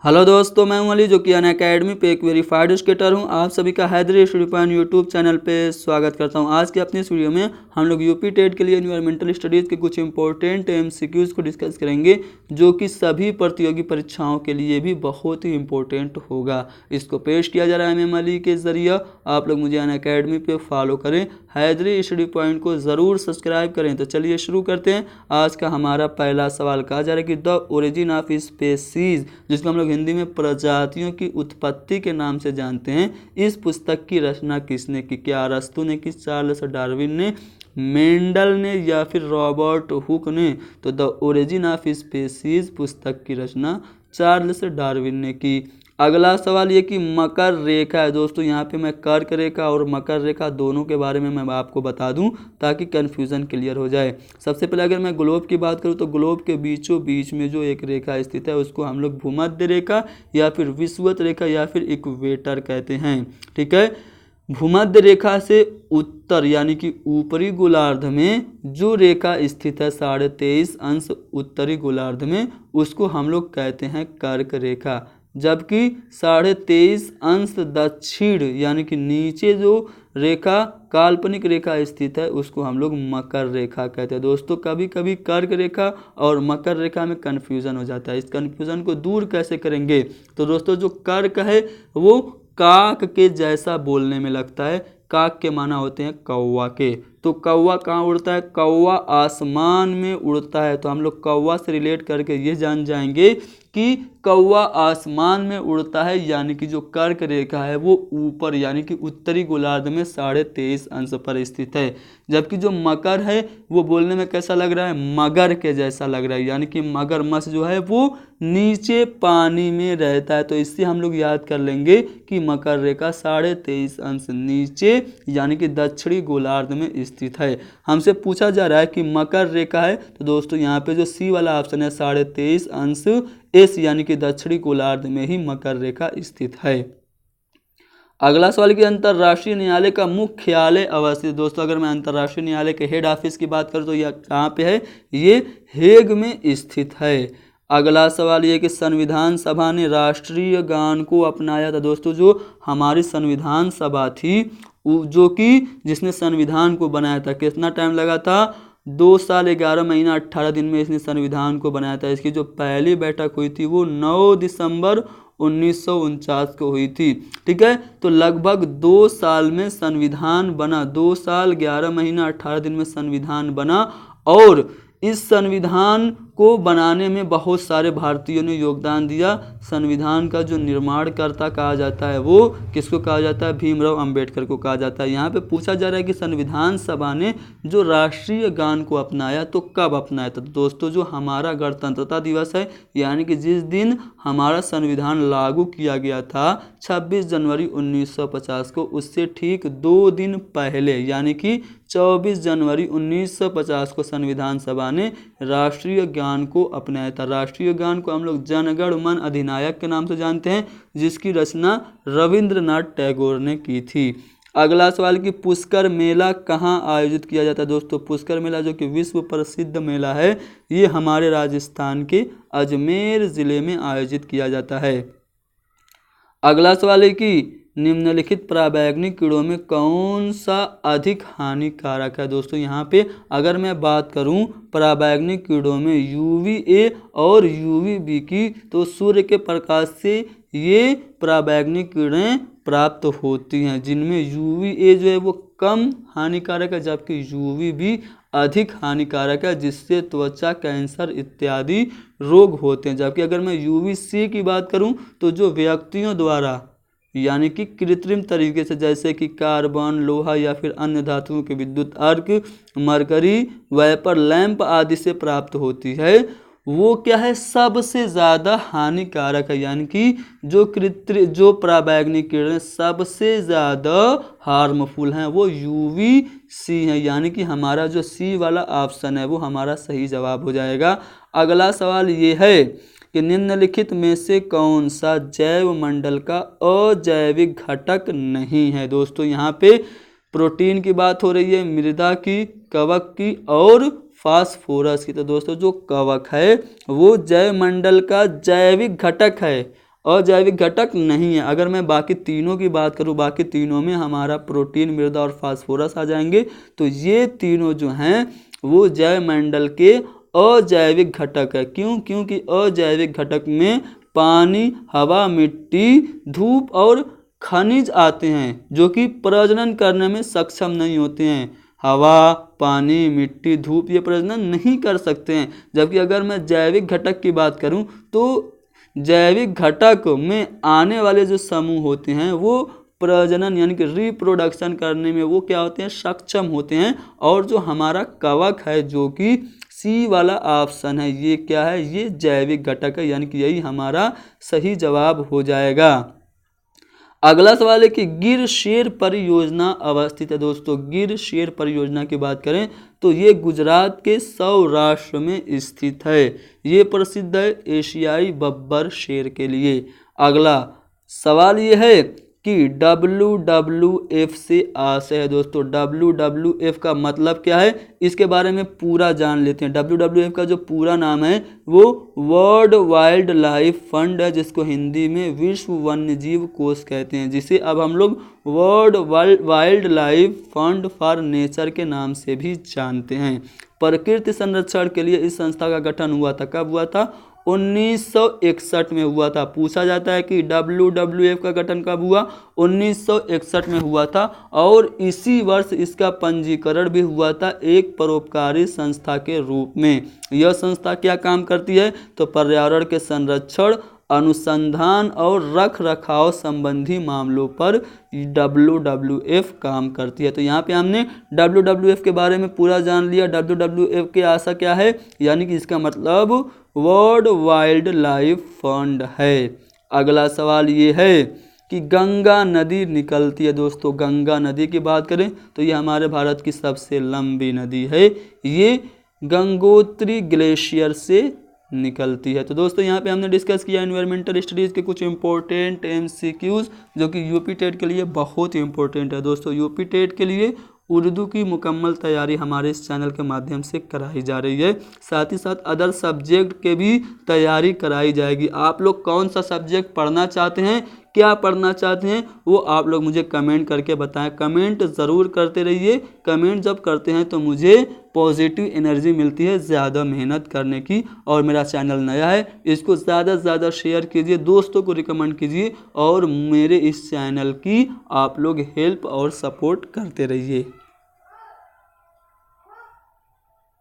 Hello दोस्तों, मैं हूं अली जो कि अनअकैडमी पे एक वेरीफाइड एजुकेटर हूं। आप सभी का Haidri study point YouTube channel पे स्वागत करता हूं। आज की अपनी इस वीडियो में हम लोग यूपी टेट के लिए एनवायरमेंटल स्टडीज़ के कुछ इंपॉर्टेंट एमसीक्यूज़ को डिस्कस करेंगे, जो कि सभी प्रतियोगी परीक्षाओं के लिए भी बहुत ही इंपॉर्टेंट होगा। इसको पेश किया जा रहा है एम अली के ज़रिए। आप लोग मुझे अनअकैडमी पे फॉलो करें, हैदरी स्टडी पॉइंट को ज़रूर सब्सक्राइब करें। तो चलिए शुरू करते हैं। आज का हमारा पहला सवाल कहा जा रहा है कि द ओरिजिन ऑफ स्पेसीज, जिसको हम लोग हिंदी में प्रजातियों की उत्पत्ति के नाम से जानते हैं, इस पुस्तक की रचना किसने की? क्या अरस्तू ने की, चार्ल्स डार्विन ने, मेंडल ने या फिर रॉबर्ट हुक ने? तो द ओरिजिन ऑफ स्पेसीज पुस्तक की रचना चार्ल्स डार्विन ने की। अगला सवाल ये कि मकर रेखा है। दोस्तों यहाँ पे मैं कर्क रेखा और मकर रेखा दोनों के बारे में मैं आपको बता दूं ताकि कन्फ्यूज़न क्लियर हो जाए। सबसे पहले अगर मैं ग्लोब की बात करूं तो ग्लोब के बीचों बीच में जो एक रेखा स्थित है उसको हम लोग भूमध्य रेखा या फिर विषुवत रेखा या फिर इक्वेटर कहते हैं। ठीक है, भूमध्य रेखा से उत्तर यानी कि ऊपरी गोलार्ध में जो रेखा स्थित है 23.5 अंश उत्तरी गोलार्ध में, उसको हम लोग कहते हैं कर्क रेखा। जबकि 23.5 अंश दक्षिण यानी कि नीचे जो रेखा काल्पनिक रेखा स्थित है उसको हम लोग मकर रेखा कहते हैं। दोस्तों कभी कभी कर्क रेखा और मकर रेखा में कन्फ्यूज़न हो जाता है। इस कन्फ्यूज़न को दूर कैसे करेंगे? तो दोस्तों जो कर्क है वो काक के जैसा बोलने में लगता है। काक के माना होते हैं कौवा के। तो कौवा कहाँ उड़ता है? कौवा आसमान में उड़ता है। तो हम लोग कौवा से रिलेट करके ये जान जाएंगे कि कौवा आसमान में उड़ता है, यानी कि जो कर्क रेखा है वो ऊपर यानी कि उत्तरी गोलार्ध में 23.5 अंश पर स्थित है। जबकि जो मकर है वो बोलने में कैसा लग रहा है? मगर के जैसा लग रहा है, यानी कि मगरमच्छ जो है वो नीचे पानी में रहता है। तो इससे हम लोग याद कर लेंगे कि मकर रेखा 23.5 अंश नीचे यानी कि दक्षिणी गोलार्ध में स्थित है। हमसे पूछा जा रहा है कि मकर रेखा है, तो दोस्तों यहाँ पे जो सी वाला ऑप्शन है 23.5 अंश एस यानी कि दक्षिणी गोलार्ध में ही मकर रेखा स्थित है। अगला सवाल कि अंतर्राष्ट्रीय न्यायालय का मुख्यालय अवस्थित। दोस्तों अगर मैं अंतर्राष्ट्रीय न्यायालय के हेड ऑफिस की बात करूं तो यह कहाँ पे है? ये हेग में स्थित है। अगला सवाल ये कि संविधान सभा ने राष्ट्रीय गान को अपनाया था। दोस्तों जो हमारी संविधान सभा थी जो कि जिसने संविधान को बनाया था, कितना टाइम लगा था? 2 साल 11 महीना 18 दिन में इसने संविधान को बनाया था। इसकी जो पहली बैठक हुई थी वो 9 दिसंबर 1949 को हुई थी। ठीक है, तो लगभग 2 साल में संविधान बना। 2 साल 11 महीना 18 दिन में संविधान बना और इस संविधान को बनाने में बहुत सारे भारतीयों ने योगदान दिया। संविधान का जो निर्माणकर्ता कहा जाता है वो किसको कहा जाता है? भीमराव अंबेडकर को कहा जाता है। यहाँ पे पूछा जा रहा है कि संविधान सभा ने जो राष्ट्रीय गान को अपनाया तो कब अपनाया था? तो दोस्तों जो हमारा गणतंत्रता दिवस है यानी कि जिस दिन हमारा संविधान लागू किया गया था 26 जनवरी 1950 को, उससे ठीक 2 दिन पहले यानी कि 24 जनवरी 1950 को संविधान सभा ने राष्ट्रीय गान को अपनाया था। राष्ट्रीय गान को हम लोग जनगण मन अधिनायक के नाम से जानते हैं, जिसकी रचना रविंद्रनाथ टैगोर ने की थी। अगला सवाल कि पुष्कर मेला कहाँ आयोजित किया जाता है? दोस्तों पुष्कर मेला जो कि विश्व प्रसिद्ध मेला है, ये हमारे राजस्थान के अजमेर ज़िले में आयोजित किया जाता है। अगला सवाल है कि निम्नलिखित पराबैंगनी कीड़ों में कौन सा अधिक हानिकारक है? दोस्तों यहाँ पे अगर मैं बात करूँ पराबैंगनी कीड़ों में UVA और UVB की, तो सूर्य के प्रकाश से ये पराबैंगनी कीड़ें प्राप्त होती हैं, जिनमें UVA जो है वो कम हानिकारक है जबकि UVB अधिक हानिकारक है, जिससे त्वचा कैंसर इत्यादि रोग होते हैं। जबकि अगर मैं UVC की बात करूं तो जो व्यक्तियों द्वारा यानी कि कृत्रिम तरीके से, जैसे कि कार्बन, लोहा या फिर अन्य धातुओं के विद्युत अर्क, मरकरी, वेपर लैंप आदि से प्राप्त होती है, वो क्या है? सबसे ज़्यादा हानिकारक है। यानी कि जो पराबैंगनी किरणें सबसे ज़्यादा हार्मफुल हैं वो UVC हैं, यानी कि हमारा जो C वाला ऑप्शन है वो हमारा सही जवाब हो जाएगा। अगला सवाल ये है कि निम्नलिखित में से कौन सा जैव मंडल का अजैविक घटक नहीं है? दोस्तों यहाँ पे प्रोटीन की बात हो रही है, मृदा की, कवक की और फास्फोरस की। तो दोस्तों जो कवक है वो जैव मंडल का जैविक घटक है अजैविक घटक नहीं है। अगर मैं बाकी तीनों की बात करूं, बाकी तीनों में हमारा प्रोटीन, मृदा और फास्फोरस आ जाएंगे। तो ये तीनों जो हैं वो जैव मंडल के अजैविक घटक है। क्यों? क्योंकि अजैविक घटक में पानी, हवा, मिट्टी, धूप और खनिज आते हैं जो कि प्रजनन करने में सक्षम नहीं होते हैं। हवा, पानी, मिट्टी, धूप ये प्रजनन नहीं कर सकते हैं। जबकि अगर मैं जैविक घटक की बात करूं तो जैविक घटक में आने वाले जो समूह होते हैं वो प्रजनन यानी कि रिप्रोडक्शन करने में वो क्या होते हैं, सक्षम होते हैं। और जो हमारा कवक है जो कि सी वाला ऑप्शन है, ये क्या है, ये जैविक घटक है, यानी कि यही हमारा सही जवाब हो जाएगा। अगला सवाल है कि गिर शेर परियोजना अवस्थित है। दोस्तों गिर शेर परियोजना की बात करें तो ये गुजरात के सौराष्ट्र में स्थित है। ये प्रसिद्ध है एशियाई बब्बर शेर के लिए। अगला सवाल ये है कि WWF से आशय है। दोस्तों WWF का मतलब क्या है, इसके बारे में पूरा जान लेते हैं। WWF का जो पूरा नाम है वो वर्ल्ड वाइल्ड लाइफ फंड है, जिसको हिंदी में विश्व वन्यजीव कोष कहते हैं, जिसे अब हम लोग world wild life fund for nature के नाम से भी जानते हैं। प्रकृति संरक्षण के लिए इस संस्था का गठन हुआ था। कब हुआ था? 1961 में हुआ था। पूछा जाता है कि WWF का गठन कब हुआ? 1961 में हुआ था। और इसी वर्ष इसका पंजीकरण भी हुआ था एक परोपकारी संस्था के रूप में। यह संस्था क्या काम करती है? तो पर्यावरण के संरक्षण, अनुसंधान और रख रखाव संबंधी मामलों पर WWF काम करती है। तो यहाँ पे हमने WWF के बारे में पूरा जान लिया। WWF की आशा क्या है, यानी कि इसका मतलब वर्ल्ड वाइल्ड लाइफ फंड है। अगला सवाल ये है कि गंगा नदी निकलती है। दोस्तों गंगा नदी की बात करें तो ये हमारे भारत की सबसे लंबी नदी है। ये गंगोत्री ग्लेशियर से निकलती है। तो दोस्तों यहाँ पे हमने डिस्कस किया एनवायरमेंटल स्टडीज़ के कुछ इंपॉर्टेंट MCQs जो कि यूपी टेट के लिए बहुत ही इंपॉर्टेंट है। दोस्तों यूपी टेट के लिए उर्दू की मुकम्मल तैयारी हमारे इस चैनल के माध्यम से कराई जा रही है। साथ ही साथ अदर सब्जेक्ट के भी तैयारी कराई जाएगी। आप लोग कौन सा सब्जेक्ट पढ़ना चाहते हैं, क्या पढ़ना चाहते हैं, वो आप लोग मुझे कमेंट करके बताएं। कमेंट ज़रूर करते रहिए। कमेंट जब करते हैं तो मुझे पॉजिटिव एनर्जी मिलती है ज़्यादा मेहनत करने की। और मेरा चैनल नया है, इसको ज़्यादा से ज़्यादा शेयर कीजिए, दोस्तों को रिकमेंड कीजिए और मेरे इस चैनल की आप लोग हेल्प और सपोर्ट करते रहिए।